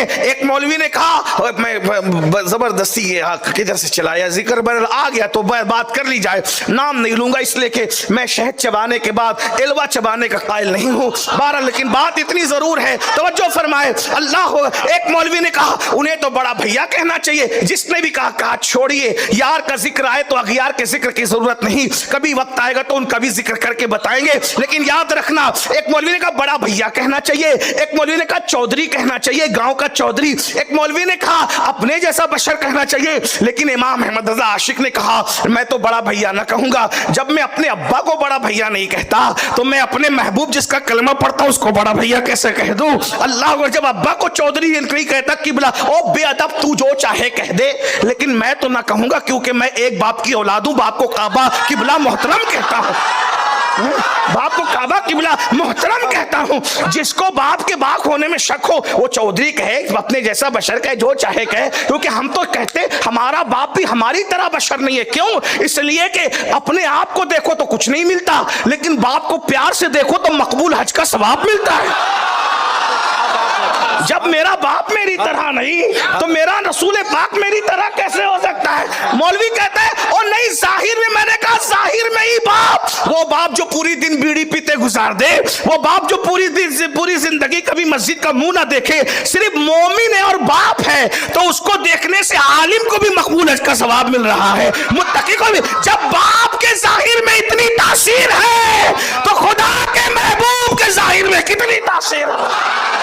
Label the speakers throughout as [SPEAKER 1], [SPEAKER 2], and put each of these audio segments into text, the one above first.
[SPEAKER 1] एक मौलवी ने कहा मैं जबरदस्ती किधर से चलाया जिक्र बदल आ गया तो बात कर ली जाए, नाम नहीं लूंगा इसलिए कि मैं शहद चबाने के बाद एलवा चबाने का कायल नहीं हूं। बहरहाल लेकिन बात इतनी जरूर है, तवज्जो फरमाए। अल्लाह, एक मौलवी ने कहा उन्हें तो बड़ा भैया कहना चाहिए। जिसने भी कहा छोड़िए, यार का जिक्र आए तो अगियार के जिक्र की जरूरत नहीं, कभी वक्त आएगा तो उनका भी जिक्र करके बताएंगे। लेकिन याद रखना, एक मौलवी ने कहा बड़ा भैया कहना चाहिए, एक मौलवी ने कहा चौधरी कहना चाहिए, गांव का चौधरी, एक मौलवी ने कहा अपने जैसा बशर कहना चाहिए। लेकिन इमाम अहमद रजा आशिक ने कहा मैं तो बड़ा भैया ना कहूंगा। जब मैं अपने अब्बा को बड़ा भैया नहीं कहता तो मैं अपने महबूब जिसका कलमा पढ़ता हूं उसको बड़ा भैया कैसे कह दूं? अल्लाह, जब अब्बा को चौधरी नहीं कहता कि बोला ओ बेअदब तू जो चाहे कह दे, लेकिन मैं तो ना कहूंगा क्योंकि मैं एक बाप की औलाद हूं। बाप को काबा किबला मोहतरम कहता हूं, बाप को काबा किबला मोहतरम कहता हूं। जिसको बाप के बाप होने में शक हो वो चौधरी कहे, अपने जैसा बशर कहे, जो चाहे कहे, क्योंकि हम तो कहते हमारा बाप भी हमारी तरह बशर नहीं है। क्यों? इसलिए कि अपने आप को देखो तो कुछ नहीं मिलता, लेकिन बाप को प्यार से देखो तो मकबूल हज का सवाब मिलता है। जब मेरा बाप मेरी तरह नहीं तो मेरा रसूल पाक मेरी तरह कैसे हो सकता है? मौलवी कहता है और नहीं, जाहिर में, मैंने कहा जाहिर में ही बाप, वो बाप जो पूरी दिन बीड़ी पीते गुजार दे, वो बाप जो पूरी जिंदगी कभी मस्जिद का मुंह ना देखे, सिर्फ मोमिन है और बाप है, तो उसको देखने से आलिम को भी मकबूल हज का सवाब मिल रहा है, मुत्तकी को भी। जब बाप के जाहिर में इतनी तासीर है तो खुदा के महबूब के जाहिर में कितनी तासीर है?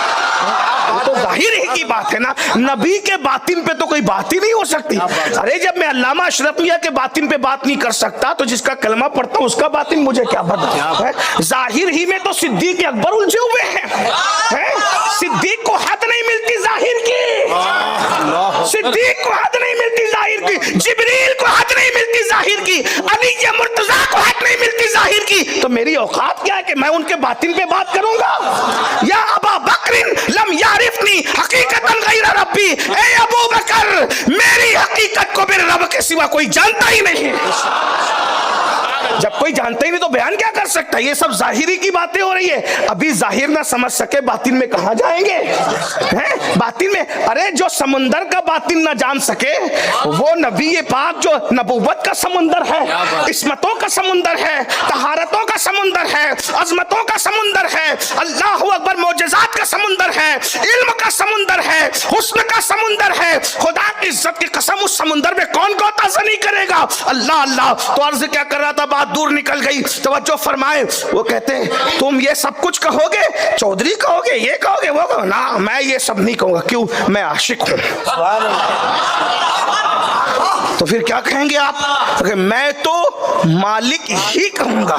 [SPEAKER 1] तो जाहिर ही की बात है ना, नबी के बातिन पे तो कोई बात ही नहीं हो सकती। अरे जब मैं अल्लामा अशरफ मियां के बातिन पे बात नहीं कर सकता तो जिसका कलमा पढ़ता हूं उसका बातिन मुझे क्या बता है? जाहिर ही में तो सिद्दीक अकबर उलझे हुए हैं। सिद्दीक को हद नहीं मिलती जाहिर की, सिद्दीक को हद नहीं मिलती जाहिर की, जिब्रील को हद नहीं मिलती जाहिर की, अली या मुर्तजा को हद नहीं मिलती जाहिर की। तो मेरी औकात क्या है कि मैं उनके बातिन पे बात करूंगा? या अबा बकरिन लम यारिफनी हकीकतन गैर रब्बी, ए अबू बकर मेरी हकीकत को मेरे रब के सिवा कोई जानता ही नहीं। जब कोई जानता ही नहीं तो बयान क्या कर सकता है? ये सब जाहिरी की बातें हो रही है। अभी जाहिर ना समझ सके बातिन में कहां जाएंगे? हैं? बातिन में, अरे जो समुंदर का बातिन ना जान सके वो नबी पाक जो नबूवत का समुंदर है, इस्मतों का समुंदर है, तहारतों का समुंदर है, अजमतों का समुंदर है, अल्लाह अकबर मोजज़ात का समुंदर है, इल्म का समुंदर है, हुस्न का समुंदर है। खुदा की इज्जत की कसम उस समुंदर में कौन गोताज़नी करेगा? अल्लाह अल्लाह। तो अर्ज क्या कर रहा था, बात दूर निकल गई। तवज्जो फरमाए, वो कहते हैं तुम ये सब कुछ कहोगे, चौधरी कहोगे, ये कहोगे, वो कहोगे ना, मैं ये सब नहीं कहूंगा। क्यों? मैं आशिक हूं। तो फिर क्या कहेंगे आप? तो मैं तो मालिक ही कहूंगा।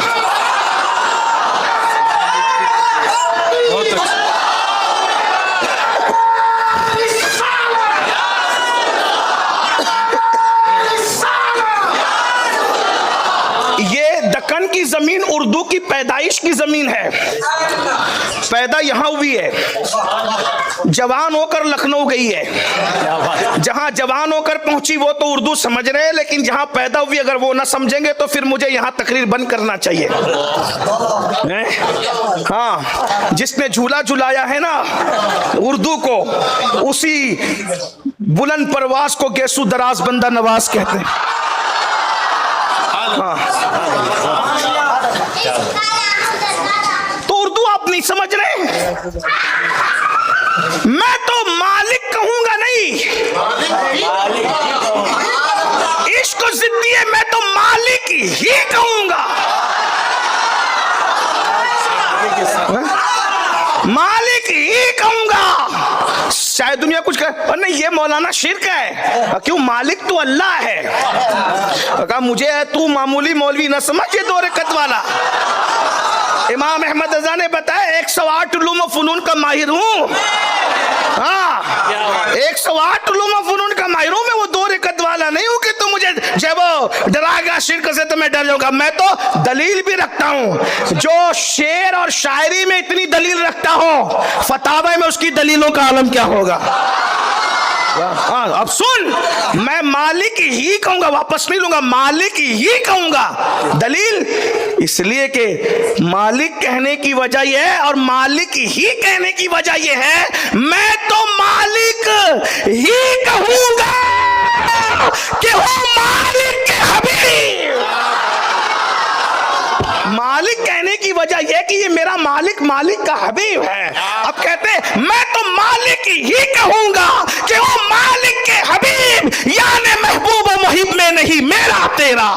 [SPEAKER 1] दक्कन की जमीन उर्दू की पैदाइश की जमीन है, पैदा यहां हुई है, जवान होकर लखनऊ गई है। जहां जवान होकर पहुंची वो तो उर्दू समझ रहे हैं, लेकिन जहां पैदा हुई अगर वो ना समझेंगे तो फिर मुझे यहां तकरीर बंद करना चाहिए। हाँ, जिसने झूला झुलाया है ना उर्दू को, उसी बुलंद परवास को गेसू दराज बंदा नवाज कहते हैं। तो उर्दू आप नहीं समझ रहे? मैं तो मालिक कहूंगा नहीं, इश्क जिद्दी है, मैं तो मालिक ही कहूंगा। मालिक ही कहूंगा। शायद दुनिया कुछ कहे नहीं ये मौलाना शिर्क है। क्यों? मालिक तो अल्लाह है। कहा मुझे तू मामूली मौलवी न समझ, ये 2 रकत वाला। इमाम अहमद रजा ने बताया 108 उलूम व फनून का माहिर हूँ। हाँ, 108 उलूम व फनून का माहिर हूँ मैं, वो 2 रकत वाला नहीं हूँ कि तू मुझे जब डराएगा शिर्क से तो मैं डर जाऊंगा। मैं तो दलील भी रखता हूँ। जो शेर और शायरी में इतनी दलील रखता हो, फतावा में उसकी दलीलों का आलम क्या होगा? हाँ, अब सुन, मैं मालिक ही कहूंगा, वापस नहीं लूंगा, मालिक ही कहूंगा। दलील इसलिए कि मालिक कहने की वजह यह है और मालिक ही कहने की वजह यह है मैं तो मालिक मालिक कहने की वजह यह कि ये मेरा मालिक मालिक का हबीब है। अब कहते हैं मैं तो मालिक ही कहूंगा कि वो मालिक के हबीब यानी महबूब मुहिब में नहीं मेरा तेरा।